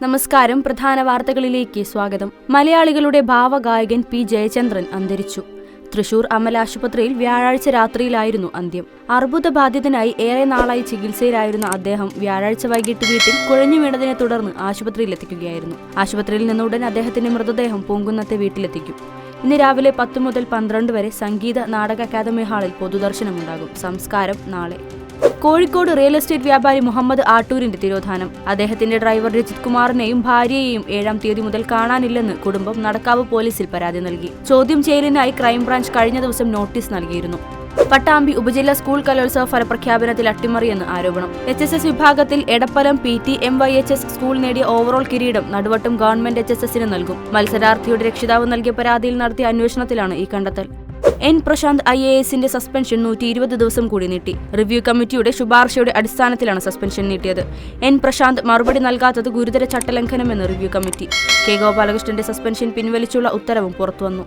നമസ്കാരം. പ്രധാന വാർത്തകളിലേക്ക് സ്വാഗതം. മലയാളികളുടെ ഭാവഗായകൻ പി ജയചന്ദ്രൻ അന്തരിച്ചു. തൃശൂർ അമല ആശുപത്രിയിൽ വ്യാഴാഴ്ച രാത്രിയിലായിരുന്നു അന്ത്യം. അർബുദബാധിതനായി ഏറെ നാളായി ചികിത്സയിലായിരുന്ന അദ്ദേഹം വ്യാഴാഴ്ച വൈകിട്ട് വീട്ടിൽ കുഴഞ്ഞു വീണതിനെ തുടർന്ന് ആശുപത്രിയിലെത്തിക്കുകയായിരുന്നു. ആശുപത്രിയിൽ നിന്ന് ഉടൻ അദ്ദേഹത്തിന്റെ മൃതദേഹം പൂങ്കുന്നത്തെ വീട്ടിലെത്തിക്കും. ഇന്ന് രാവിലെ 10 മുതൽ 12 വരെ സംഗീത നാടക അക്കാദമി ഹാളിൽ പൊതുദർശനമുണ്ടാകും. സംസ്കാരം നാളെ. കോഴിക്കോട് റിയൽ എസ്റ്റേറ്റ് വ്യാപാരി മുഹമ്മദ് ആട്ടൂരിന്റെ തിരോധാനം. അദ്ദേഹത്തിന്റെ ഡ്രൈവർ രജിത് കുമാറിനെയും ഭാര്യയെയും 7-ാം തീയതി മുതൽ കാണാനില്ലെന്ന് കുടുംബം നടക്കാവ് പോലീസിൽ പരാതി നൽകി. ചോദ്യം ചെയ്യലിനായി ക്രൈംബ്രാഞ്ച് കഴിഞ്ഞ ദിവസം നോട്ടീസ് നൽകിയിരുന്നു. പട്ടാമ്പി ഉപജില്ലാ സ്കൂൾ കലോത്സവ ഫലപ്രഖ്യാപനത്തിൽ അട്ടിമറിയെന്ന് ആരോപണം. HSS വിഭാഗത്തിൽ എടപ്പലം PT MYHS സ്കൂൾ നേടിയ ഓവറോൾ കിരീടം നടുവട്ടം ഗവൺമെന്റ് HSSന് നൽകും. മത്സരാർത്ഥിയുടെ രക്ഷിതാവ് നൽകിയ പരാതിയിൽ നടത്തിയ അന്വേഷണത്തിലാണ് ഈ കണ്ടെത്തൽ. N പ്രശാന്ത് IASന്റെ സസ്പെൻഷൻ 120 ദിവസം കൂടി നീട്ടി. റിവ്യൂ കമ്മിറ്റിയുടെ ശുപാർശയുടെ അടിസ്ഥാനത്തിലാണ് സസ്പെൻഷൻ നീട്ടിയത്. N പ്രശാന്ത് മറുപടി നൽകാത്തത് ഗുരുതര ചട്ടലംഘനമെന്ന് റിവ്യൂ കമ്മിറ്റി. K ഗോപാലകൃഷ്ണന്റെ സസ്പെൻഷൻ പിൻവലിച്ചുള്ള ഉത്തരവും പുറത്തുവന്നു.